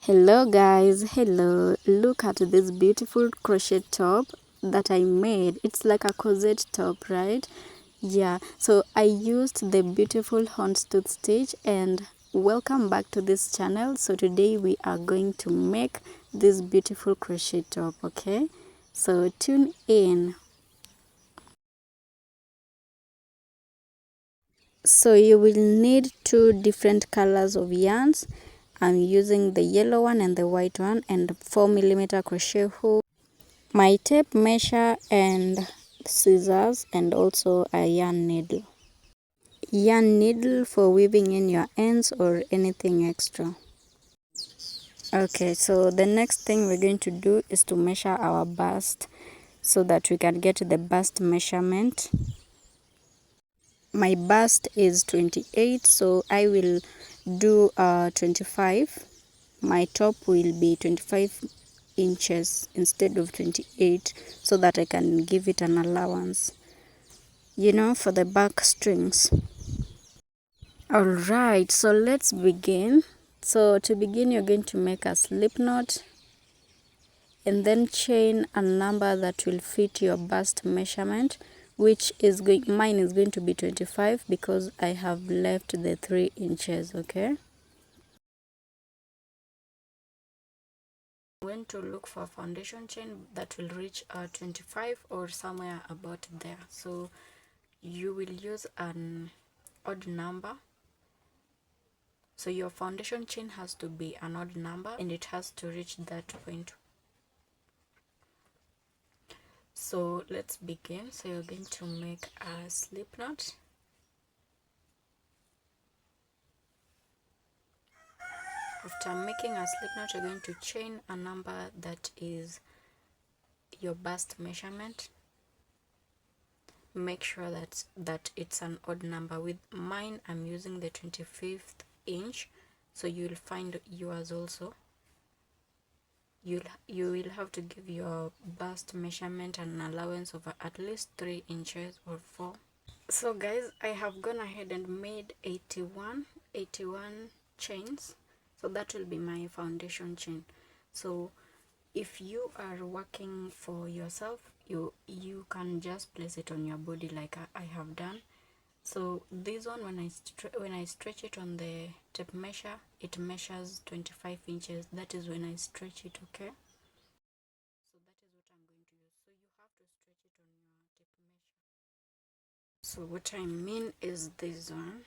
Hello guys, hello, look at this beautiful crochet top that I made. It's like a corset top, right? Yeah, so I used the beautiful houndstooth stitch. And welcome back to this channel. So today we are going to make this beautiful crochet top, okay? So tune in. So you will need two different colors of yarns. I'm using the yellow one and the white one, and 4mm crochet hook, my tape measure and scissors, and also a yarn needle. Yarn needle for weaving in your ends or anything extra. Okay, so the next thing we're going to do is to measure our bust so that we can get the bust measurement. My bust is 28, so I will do 25. My top will be 25 inches instead of 28, so that I can give it an allowance, you know, for the back strings. Alright, so let's begin. So to begin, you're going to make a slip knot and then chain a number that will fit your bust measurement, which is mine is going to be 25 because I have left the 3 inches. Okay, I'm going to look for a foundation chain that will reach 25 or somewhere about there. So you will use an odd number. So your foundation chain has to be an odd number and it has to reach that point. So let's begin. So you're going to make a slip knot. After making a slip knot, you're going to chain a number that is your bust measurement. Make sure that it's an odd number. With mine, I'm using the 25th inch, so you'll find yours also. You will have to give your bust measurement an allowance of at least 3 inches or 4. So guys, I have gone ahead and made 81 chains. So that will be my foundation chain. So if you are working for yourself, you can just place it on your body like I have done. So this one, when I stretch it on the tape measure, it measures 25 inches. That is when I stretch it. Okay, so that is what I'm going to use. So you have to stretch it on your tape measure. So what I mean is this one.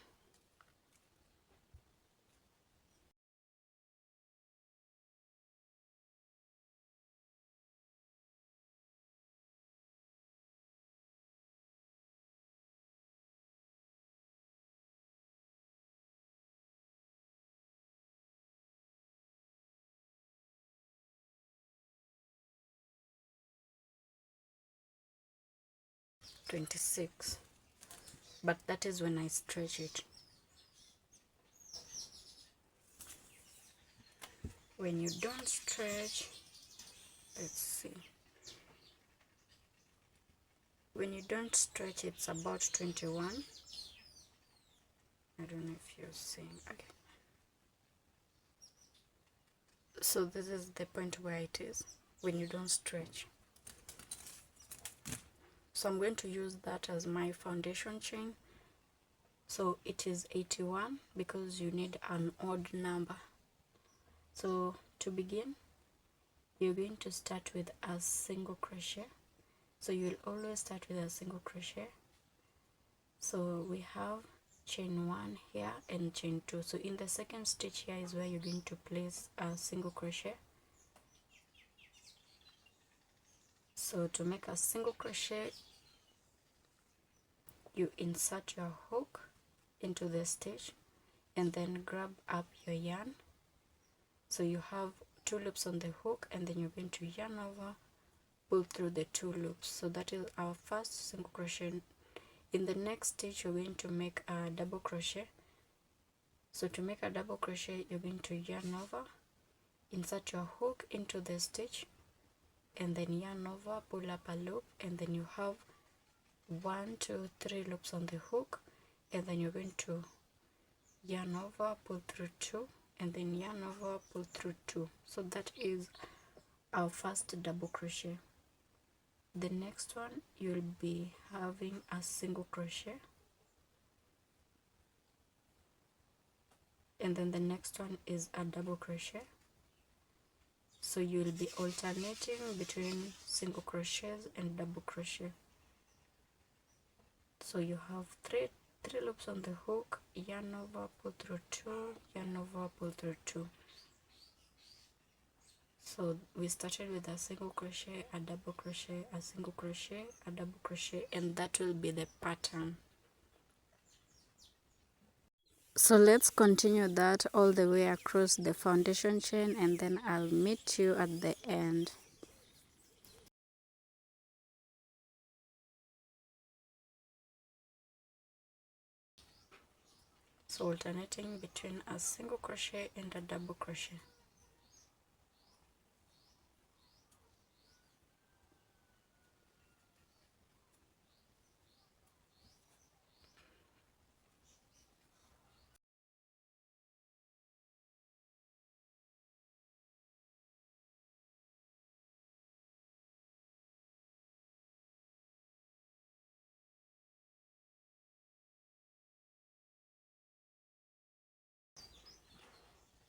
$26, but that is when I stretch it. When you don't stretch, let's see, when you don't stretch, it's about 21. I don't know if you're seeing. Okay, so this is the point where it is when you don't stretch. So I'm going to use that as my foundation chain. So it is 81 because you need an odd number. So to begin, you're going to start with a single crochet. So you'll always start with a single crochet. So we have chain 1 here and chain 2. So in the second stitch here is where you're going to place a single crochet. So to make a single crochet, you insert your hook into the stitch and then grab up your yarn. So you have 2 loops on the hook, and then you're going to yarn over, pull through the 2 loops. So that is our first single crochet. In the next stitch, you're going to make a double crochet. So to make a double crochet, you're going to yarn over, insert your hook into the stitch, and then yarn over, pull up a loop, and then you have 1, 2, 3 loops on the hook, and then you're going to yarn over, pull through 2, and then yarn over, pull through 2. So that is our first double crochet. The next one, you'll be having a single crochet, and then the next one is a double crochet. So you'll be alternating between single crochets and double crochet. So you have three loops on the hook, yarn over, pull through 2, yarn over, pull through 2. So we started with a single crochet, a double crochet, a single crochet, a double crochet, and that will be the pattern. So let's continue that all the way across the foundation chain, and then I'll meet you at the end. So alternating between a single crochet and a double crochet.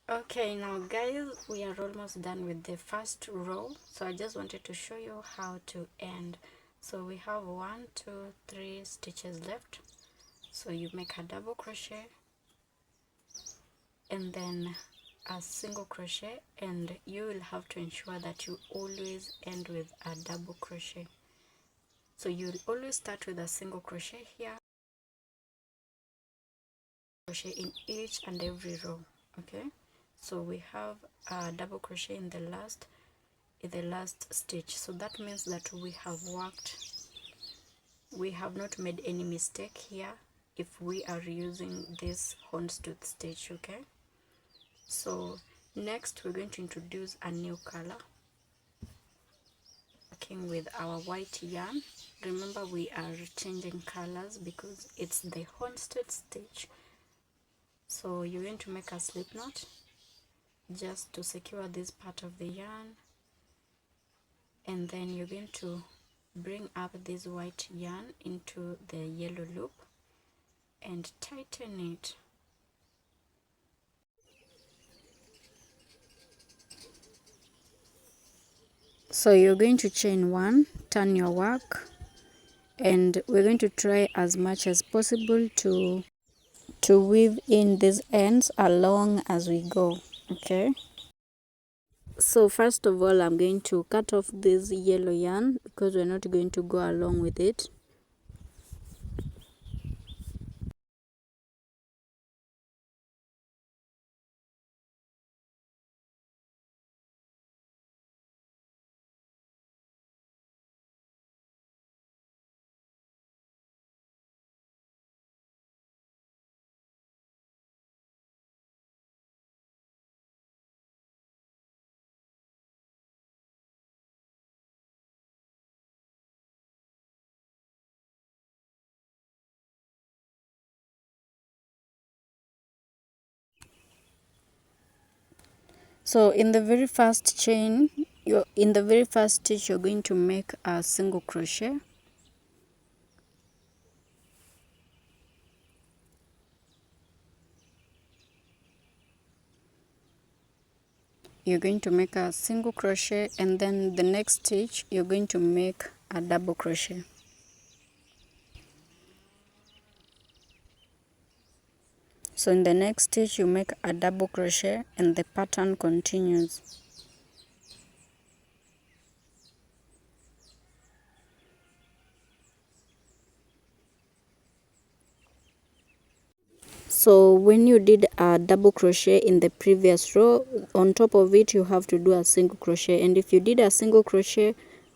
Okay, now guys, we are almost done with the first row, so I just wanted to show you how to end. So we have 1, 2, 3 stitches left. So you make a double crochet and then a single crochet, and you will have to ensure that you always end with a double crochet. So you'll always start with a single crochet here, crochet in each and every row. Okay, so we have a double crochet in the last stitch, so that means that we have not made any mistake here if we are using this houndstooth stitch. Okay, so next we're going to introduce a new color, working with our white yarn. Remember, we are changing colors because it's the houndstooth stitch. So you're going to make a slip knot just to secure this part of the yarn, and then you're going to bring up this white yarn into the yellow loop and tighten it. So you're going to chain 1, turn your work, and we're going to try as much as possible to weave in these ends along as we go. Okay, so first of all, I'm going to cut off this yellow yarn because we're not going to go along with it. So in the very first chain, in the very first stitch, you're going to make a single crochet. You're going to make a single crochet, and then the next stitch you're going to make a double crochet. So in the next stitch you make a double crochet, and the pattern continues. So when you did a double crochet in the previous row, on top of it you have to do a single crochet, and if you did a single crochet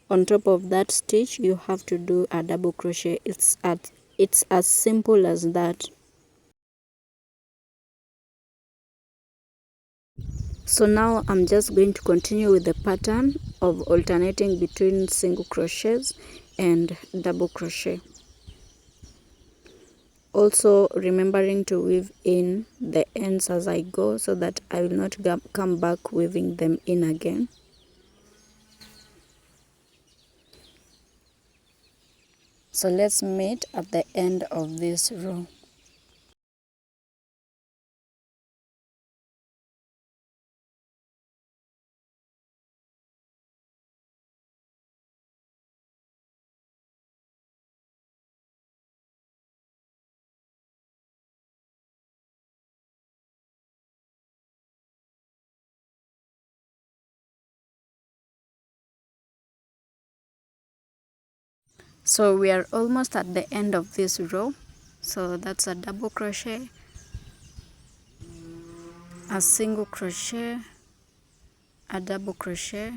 on top of that stitch, you have to do a double crochet. It's as simple as that. So now I'm just going to continue with the pattern of alternating between single crochets and double crochet. also remembering to weave in the ends as I go, so that I will not come back weaving them in again. So let's meet at the end of this row. So we are almost at the end of this row. So that's a double crochet, a single crochet, a double crochet,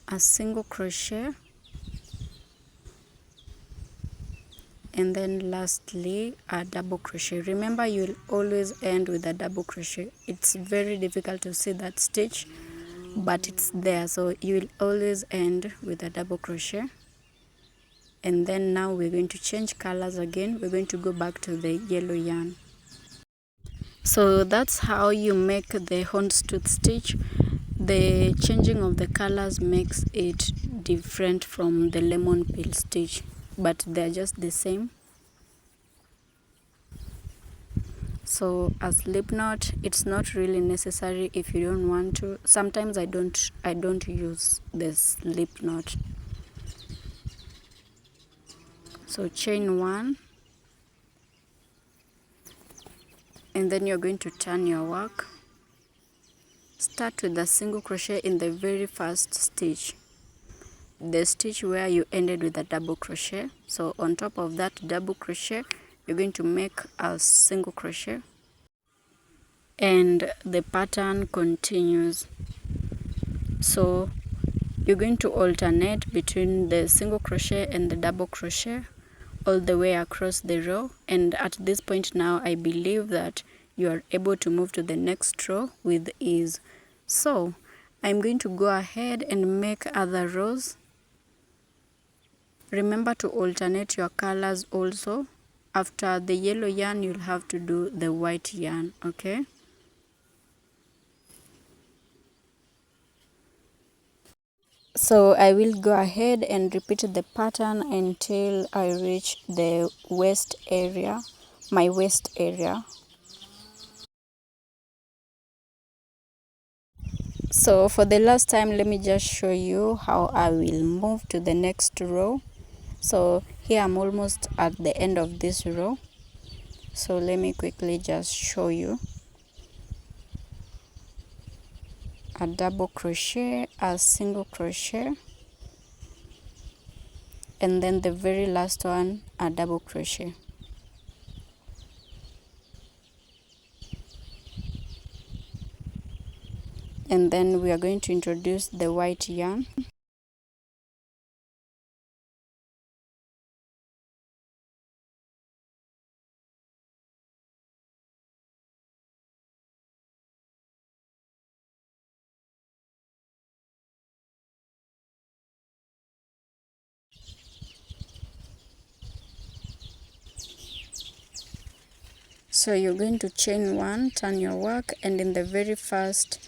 a single crochet, and then lastly a double crochet. Remember, you'll always end with a double crochet. It's very difficult to see that stitch, but it's there, so you will always end with a double crochet. And then now we're going to change colors again. We're going to go back to the yellow yarn. So that's how you make the houndstooth stitch. The changing of the colors makes it different from the lemon peel stitch, but they're just the same. So a slip knot, it's not really necessary if you don't want to. Sometimes I don't use the slip knot. So chain one, and then you're going to turn your work. Start with a single crochet in the very first stitch, the stitch where you ended with a double crochet. So on top of that double crochet, you're going to make a single crochet, and the pattern continues. So you're going to alternate between the single crochet and the double crochet all the way across the row. And at this point now, I believe that you are able to move to the next row with ease. So I'm going to go ahead and make other rows. Remember to alternate your colors also. After the yellow yarn, you'll have to do the white yarn, okay? So I will go ahead and repeat the pattern until I reach the waist area, my waist area. So for the last time, let me just show you how I will move to the next row. So here I'm almost at the end of this row. So let me quickly just show you. A double crochet, a single crochet, and then the very last one, a double crochet. And then we are going to introduce the white yarn. So you're going to chain one, turn your work, and in the very first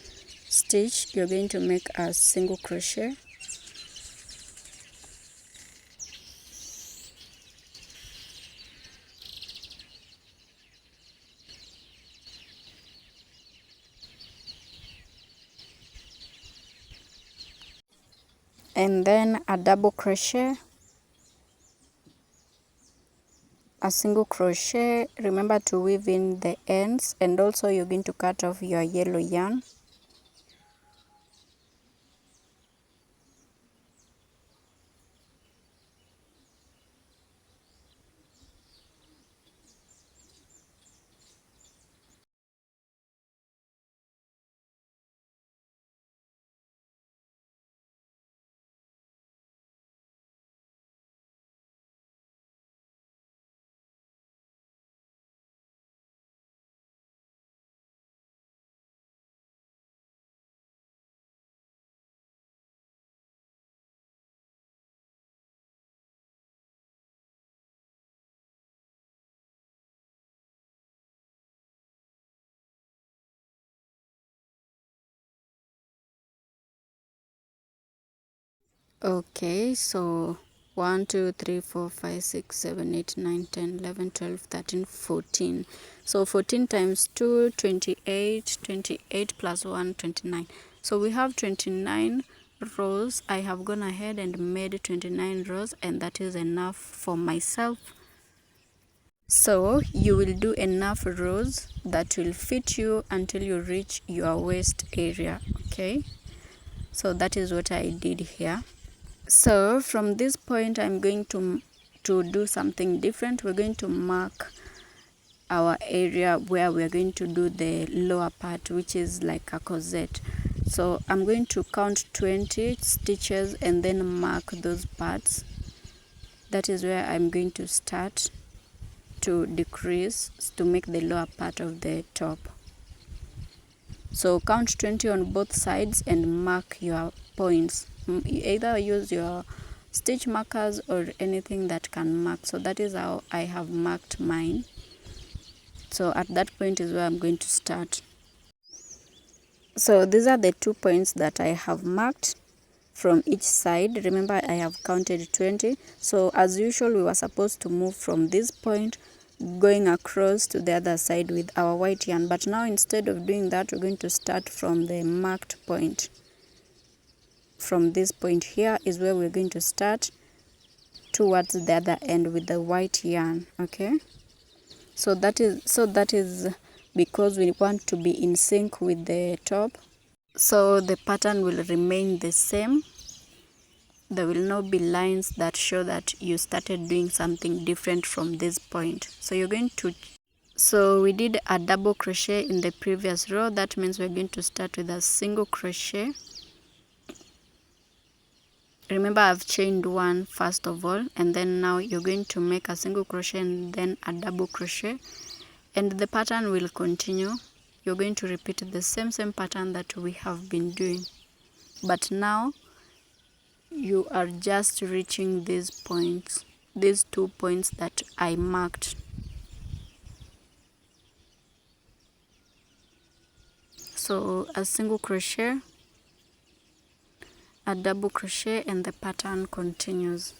stitch you're going to make a single crochet, and then a double crochet, a single crochet. Remember to weave in the ends, and also you're going to cut off your yellow yarn. Okay, so 1 2 3 4 5 6 7 8 9 10 11 12 13 14. So 14 times 2 28, 28 plus 1 29. So we have 29 rows. I have gone ahead and made 29 rows, and that is enough for myself. So you will do enough rows that will fit you until you reach your waist area. Okay, so that is what I did here. So from this point I'm going to do something different. We're going to mark our area where we're going to do the lower part, which is like a corset. So I'm going to count 20 stitches and then mark those parts. That is where I'm going to start to decrease to make the lower part of the top. So count 20 on both sides and mark your points. Either use your stitch markers or anything that can mark. So that is how I have marked mine. So at that point is where I'm going to start. So these are the 2 points that I have marked from each side. Remember, I have counted 20. So as usual, we were supposed to move from this point going across to the other side with our white yarn, but now instead of doing that, we're going to start from the marked point. From this point here is where we're going to start towards the other end with the white yarn. Okay, so that is because we want to be in sync with the top, so the pattern will remain the same. There will not be lines that show that you started doing something different from this point. So you're going to, so we did a double crochet in the previous row. That means we're going to start with a single crochet. Remember, I've chained one first of all, and then now you're going to make a single crochet and then a double crochet, and the pattern will continue. You're going to repeat the same pattern that we have been doing, but now you are just reaching these points, these 2 points that I marked. So a single crochet, a double crochet, and the pattern continues.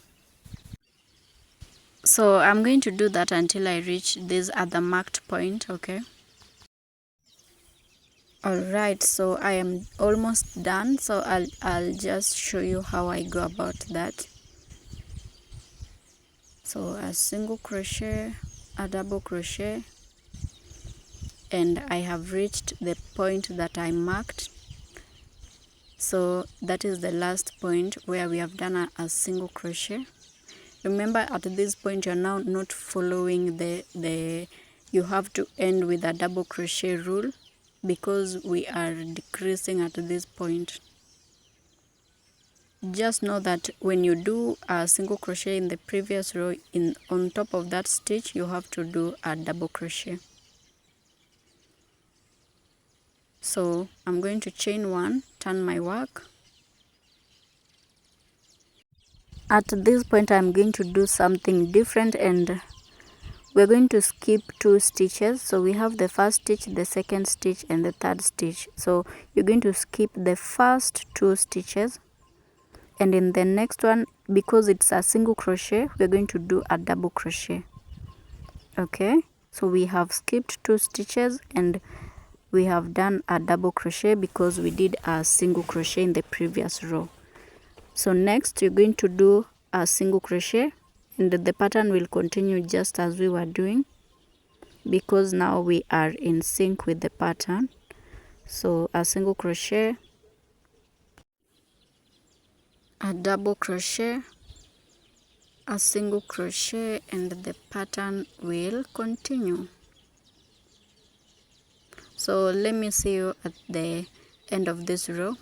So I'm going to do that until I reach this other marked point. Okay, alright, so I am almost done, so I'll just show you how I go about that. So a single crochet, a double crochet, and I have reached the point that I marked. So that is the last point where we have done a single crochet. Remember, at this point you're now not following the you have to end with a double crochet rule, because we are decreasing at this point. Just know that when you do a single crochet in the previous row, on top of that stitch you have to do a double crochet. So I'm going to chain one, turn my work. At this point I'm going to do something different, and we're going to skip 2 stitches. So we have the first stitch, the second stitch, and the third stitch. So you're going to skip the first 2 stitches, and in the next one, because it's a single crochet, we're going to do a double crochet. Okay, so we have skipped 2 stitches and we have done a double crochet because we did a single crochet in the previous row. So next you're going to do a single crochet, and the pattern will continue just as we were doing, because now we are in sync with the pattern. So a single crochet, a double crochet, a single crochet, and the pattern will continue. So let me see you at the end of this row.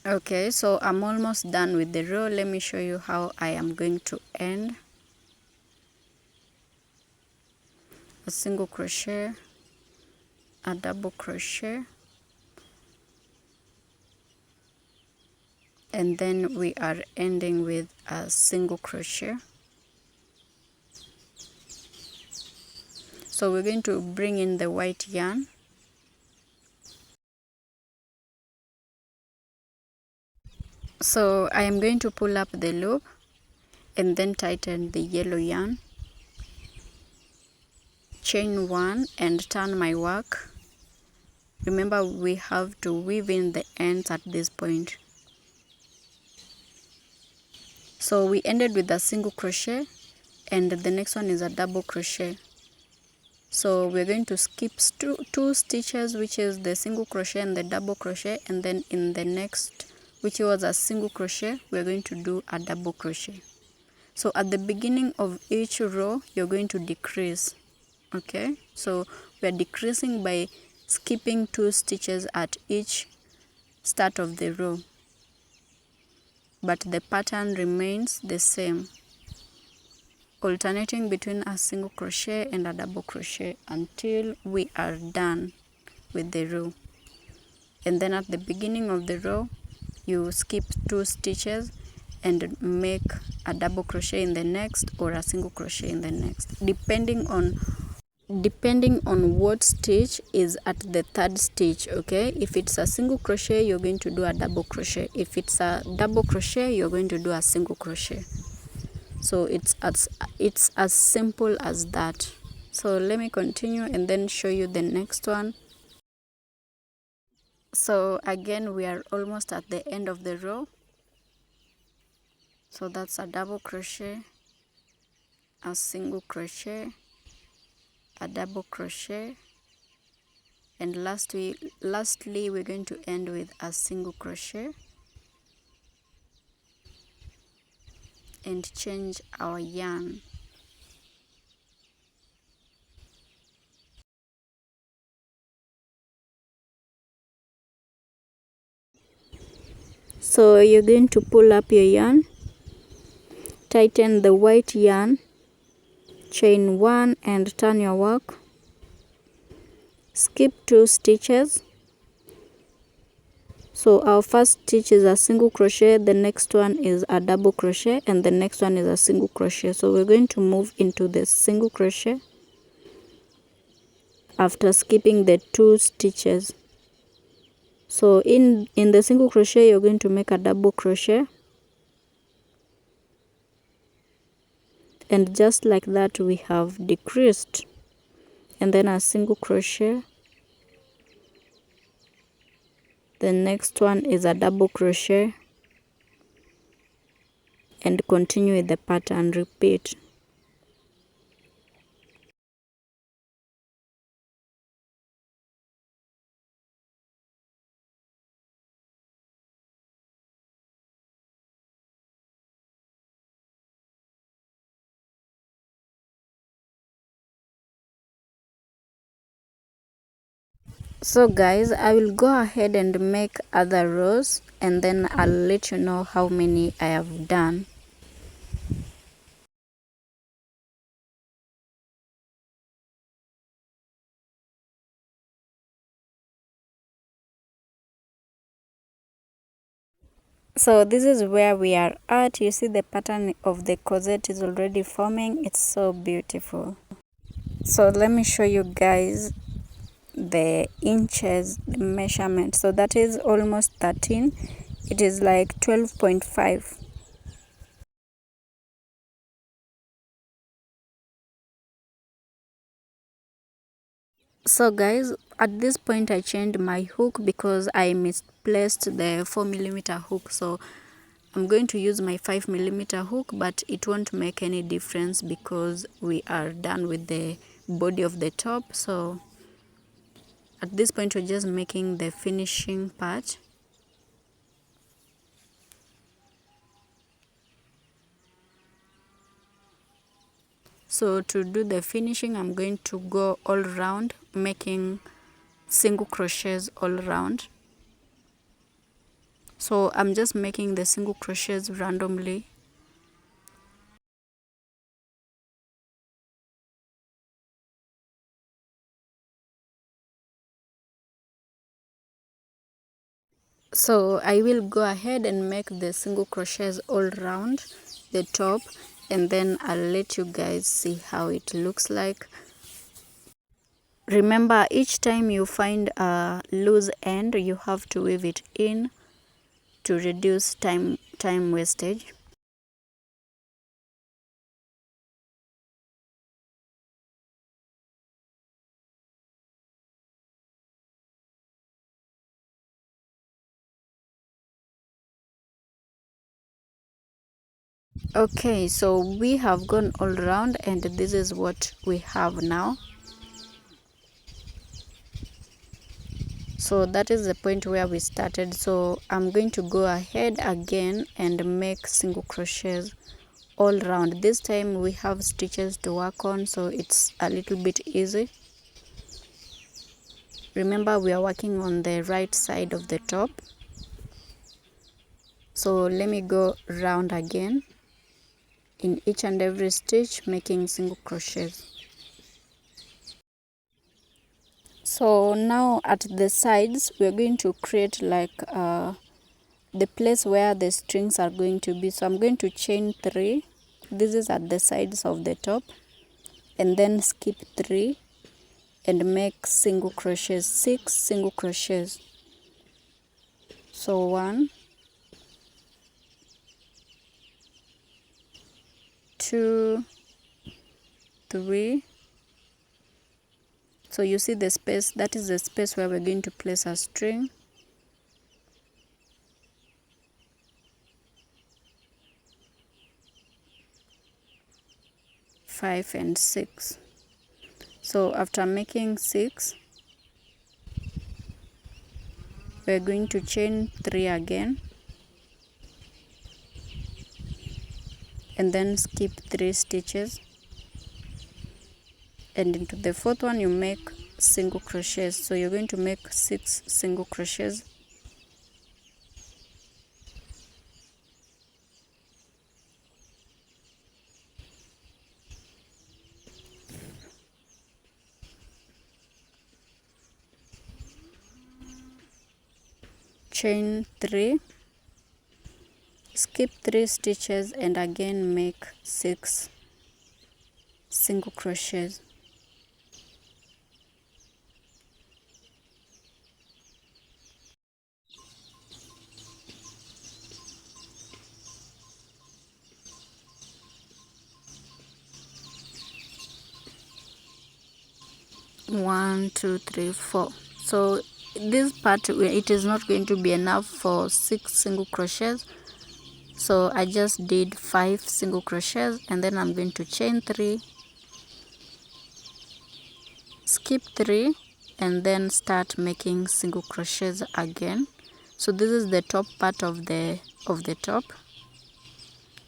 Okay, so I'm almost done with the row. Let me show you how I am going to end. A single crochet, a double crochet, and then we are ending with a single crochet. So we're going to bring in the white yarn, So I am going to pull up the loop and then tighten the yellow yarn, chain 1 and turn my work. Remember, we have to weave in the ends at this point. So we ended with a single crochet and the next one is a double crochet. So we're going to skip two stitches, which is the single crochet and the double crochet, and then in the next, which was a single crochet, we're going to do a double crochet. So at the beginning of each row you're going to decrease. Okay, so we're decreasing by skipping 2 stitches at each start of the row, but the pattern remains the same, alternating between a single crochet and a double crochet until we are done with the row. And then at the beginning of the row you skip 2 stitches and make a double crochet in the next or a single crochet in the next, depending on what stitch is at the 3rd stitch. Okay, if it's a single crochet you're going to do a double crochet, if it's a double crochet you're going to do a single crochet. So it's as simple as that. So let me continue and then show you the next one. So again, we are almost at the end of the row. So that's a double crochet, a single crochet, a double crochet, and lastly we're going to end with a single crochet and change our yarn. So you're going to pull up your yarn, tighten the white yarn, chain 1 and turn your work, skip 2 stitches. So our first stitch is a single crochet, the next one is a double crochet, and the next one is a single crochet. So we're going to move into the single crochet after skipping the 2 stitches. So in the single crochet you're going to make a double crochet, and just like that we have decreased, and then a single crochet, the next one is a double crochet, and continue with the pattern, repeat. So guys, I will go ahead and make other rows and then I'll let you know how many I have done. So this is where we are at. You see the pattern of the corset is already forming. It's so beautiful. So let me show you guys the inches, the measurement. So that is almost 13. It is like 12.5. So guys, at this point I changed my hook because I misplaced the 4mm hook. So I'm going to use my 5mm hook, but it won't make any difference because we are done with the body of the top. So at this point we're just making the finishing part. So to do the finishing I'm going to go all around, making single crochets all around. So I'm just making the single crochets randomly. So I will go ahead and make the single crochets all around the top, and then I'll let you guys see how it looks like. Remember, each time you find a loose end you have to weave it in to reduce time wastage. Okay, so we have gone all around and this is what we have now. So that is the point where we started. So I'm going to go ahead again and make single crochets all around. This time we have stitches to work on, so it's a little bit easy. Remember, we are working on the right side of the top. So let me go round again in each and every stitch, making single crochets. So now at the sides we're going to create like the place where the strings are going to be. So I'm going to chain 3. This is at the sides of the top, and then skip 3 and make single crochets, 6 single crochets. So 1, 2, 3. So you see the space, that is the space where we're going to place a string. 5 and 6. So after making 6, we're going to chain 3 again and then skip 3 stitches, and into the 4th one you make single crochets. So you're going to make 6 single crochets. Chain 3, skip 3 stitches, and again make 6 single crochets. One, two, three, 4. So this part, it is not going to be enough for 6 single crochets, so I just did 5 single crochets, and then I'm going to chain 3, skip 3, and then start making single crochets again. So this is the top part of the top.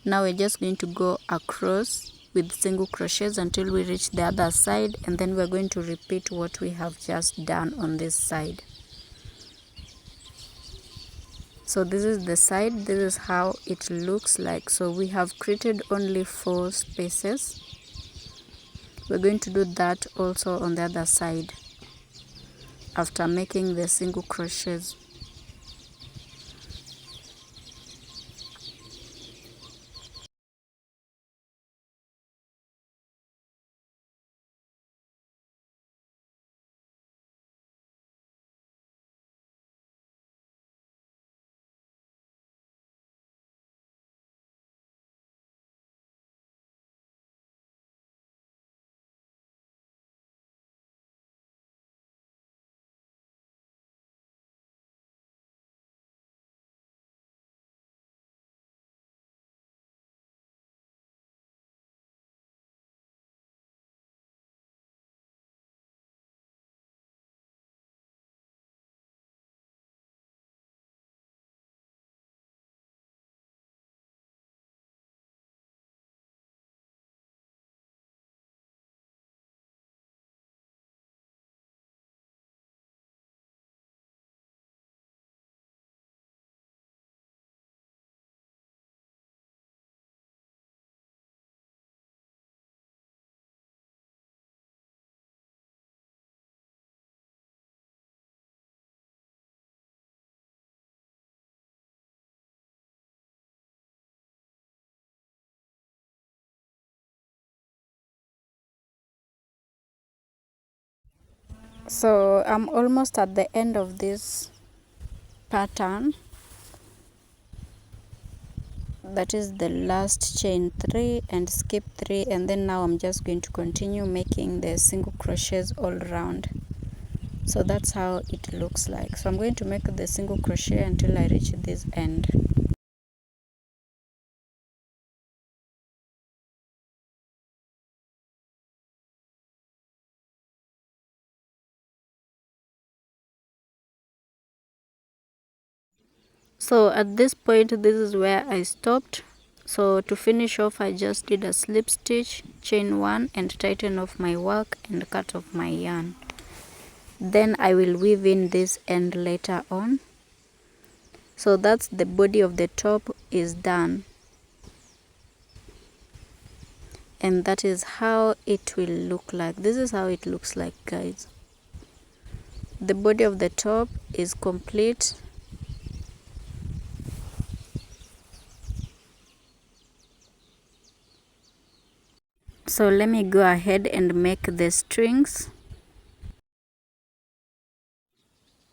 Now we're just going to go across with single crochets until we reach the other side, and then we're going to repeat what we have just done on this side. So this is the side, this is how it looks like. So we have created only 4 spaces. We're going to do that also on the other side after making the single crochets. So I'm almost at the end of this pattern. that is the last chain 3 and skip 3, and then now I'm just going to continue making the single crochets all around. So that's how it looks like. So I'm going to make the single crochet until I reach this end. So at this point, this is where I stopped. So to finish off, I just did a slip stitch, chain 1, and tighten off my work and cut off my yarn. Then I will weave in this end later on. So that's the body of the top is done, and that is how it will look like. This is how it looks like, guys. The body of the top is complete. So let me go ahead and make the strings.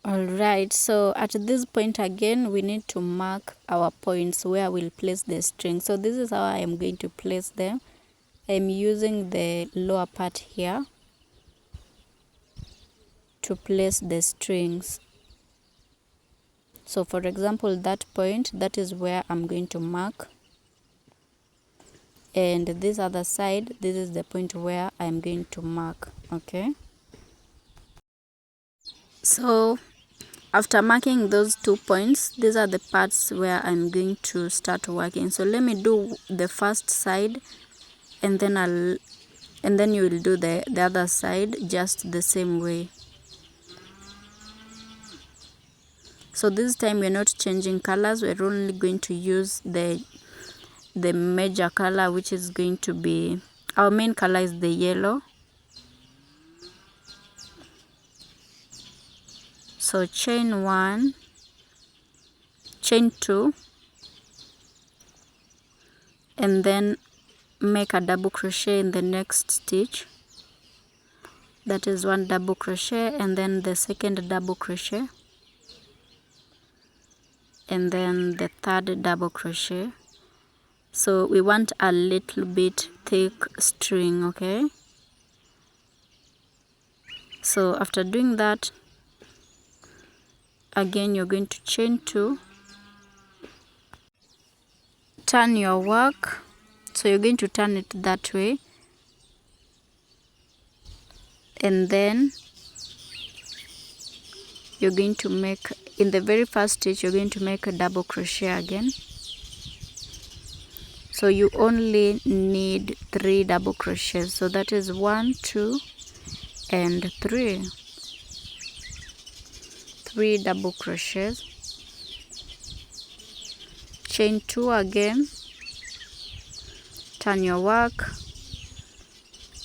Alright, so at this point again, we need to mark our points where we'll place the string. So this is how I am going to place them. I'm using the lower part here to place the strings. So for example, that point, that is where I'm going to mark. And this other side, this is the point where I'm going to mark. Okay, so after marking those 2 points, these are the parts where I'm going to start working. So let me do the first side, and then you will do the other side just the same way. So this time we're not changing colors, we're only going to use the major color, which is going to be, our main color is the yellow. So chain 1, chain 2, and then make a double crochet in the next stitch. That is 1 double crochet, and then the second double crochet, and then the third double crochet. So we want a little bit thick string, okay? So after doing that, again you're going to chain 2, turn your work. So you're going to turn it that way, and then you're going to make, in the very first stitch, you're going to make a double crochet again. So you only need 3 double crochets. So that is 1, 2, and 3. 3 double crochets. Chain 2 again. Turn your work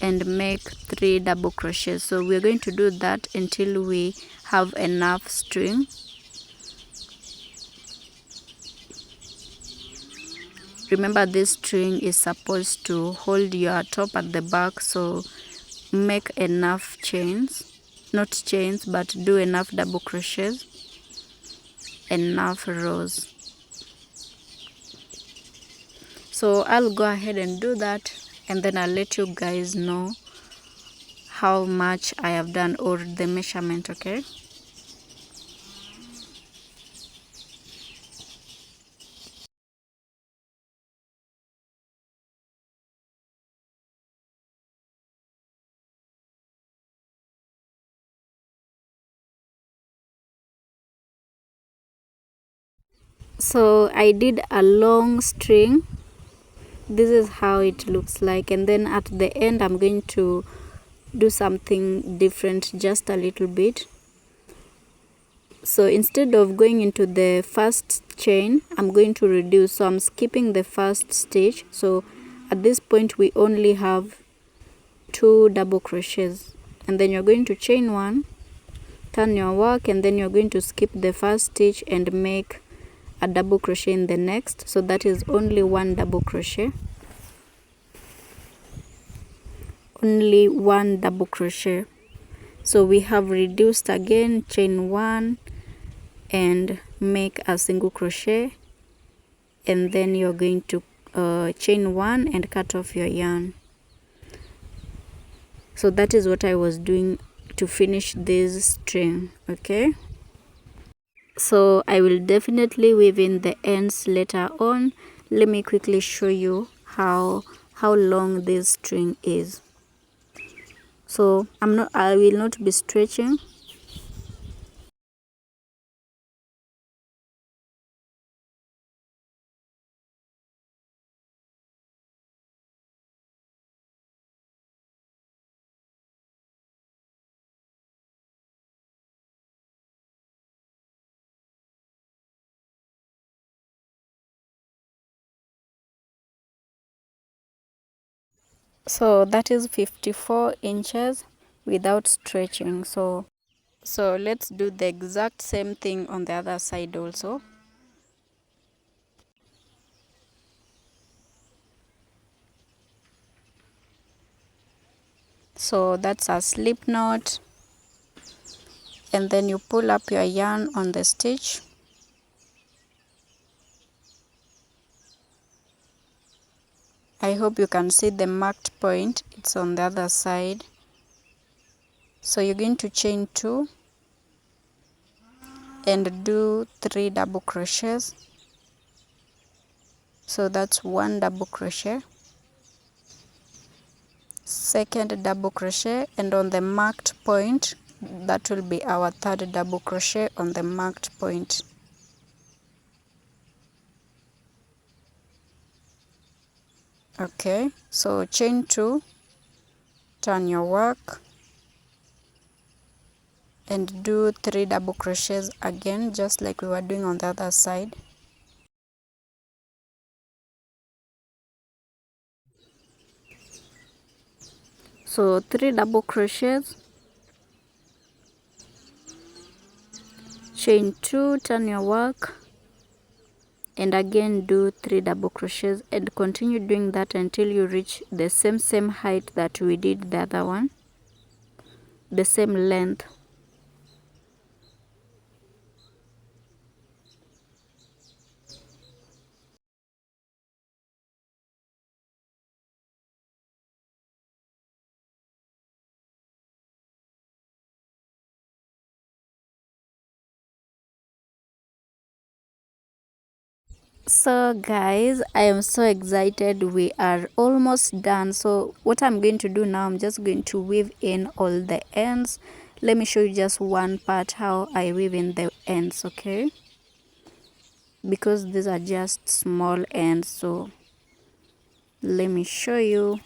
and make 3 double crochets. So we're going to do that until we have enough string. Remember, this string is supposed to hold your top at the back, so make enough chains, not chains, but do enough double crochets, enough rows. So I'll go ahead and do that, and then I'll let you guys know how much I have done, or the measurement, okay? So I did a long string. This is how it looks like, and then at the end I'm going to do something different, just a little bit. So instead of going into the first chain, I'm going to reduce. So I'm skipping the first stitch. So at this point we only have 2 double crochets, and then you're going to chain 1, turn your work, and then you're going to skip the first stitch and make a double crochet in the next. So that is only 1 double crochet, only 1 double crochet. So we have reduced again, chain 1 and make a single crochet, and then you're going to chain 1 and cut off your yarn. So that is what I was doing to finish this string. Okay, so I will definitely weave in the ends later on. Let me quickly show you how long this string is. So I will not be stretching. So that is 54 inches without stretching. So let's do the exact same thing on the other side also. So that's a slip knot, and then you pull up your yarn on the stitch. I hope you can see the marked point, it's on the other side. So you're going to chain 2 and do 3 double crochets. So that's 1 double crochet, second double crochet, and on the marked point, that will be our 3rd double crochet on the marked point. Okay, so chain 2, turn your work, and do 3 double crochets again, just like we were doing on the other side. So 3 double crochets, chain 2, turn your work, and again do 3 double crochets, and continue doing that until you reach the same height that we did the other one, the same length. So guys, I am so excited. We are almost done. So what I'm going to do now, I'm just going to weave in all the ends. Let me show you just one part how I weave in the ends, okay? Because these are just small ends, so let me show you.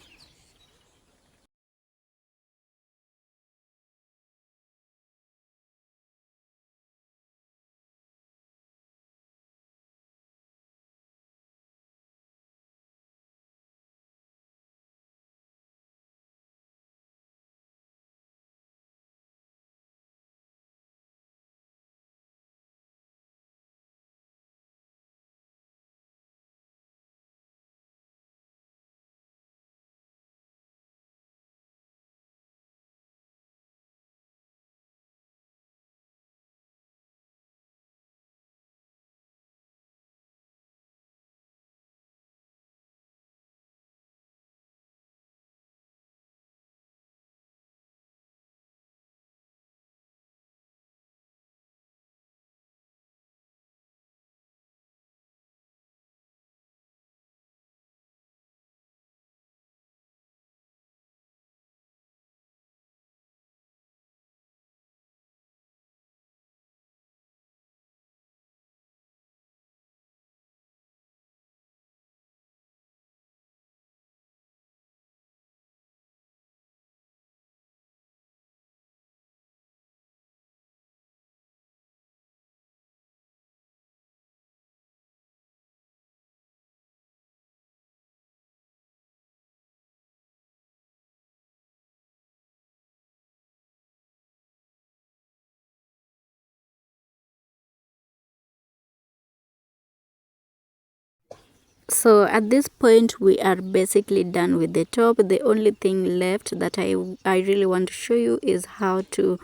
So at this point we are basically done with the top. The only thing left that I really want to show you is how to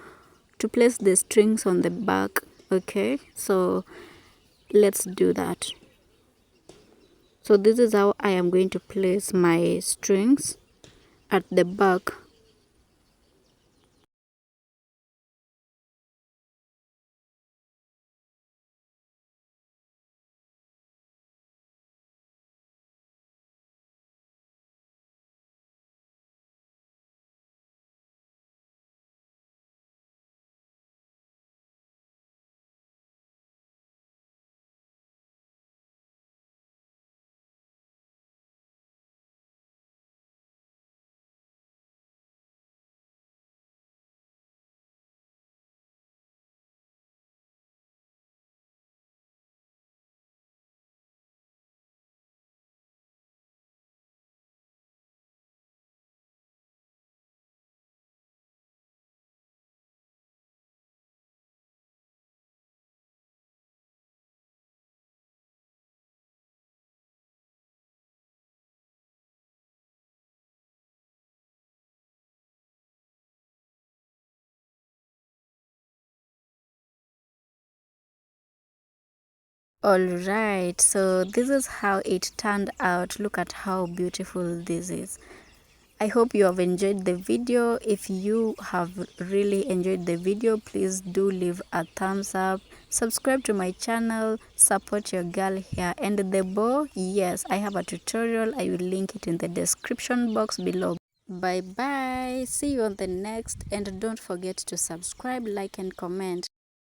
place the strings on the back. Okay, so let's do that. So this is how I am going to place my strings at the back. Alright, so this is how it turned out. Look at how beautiful this is. I hope you have enjoyed the video. If you have really enjoyed the video, please do leave a thumbs up, subscribe to my channel, support your girl here. And the bow, yes, I have a tutorial. I will link it in the description box below. Bye bye, see you on the next, and don't forget to subscribe, like and comment.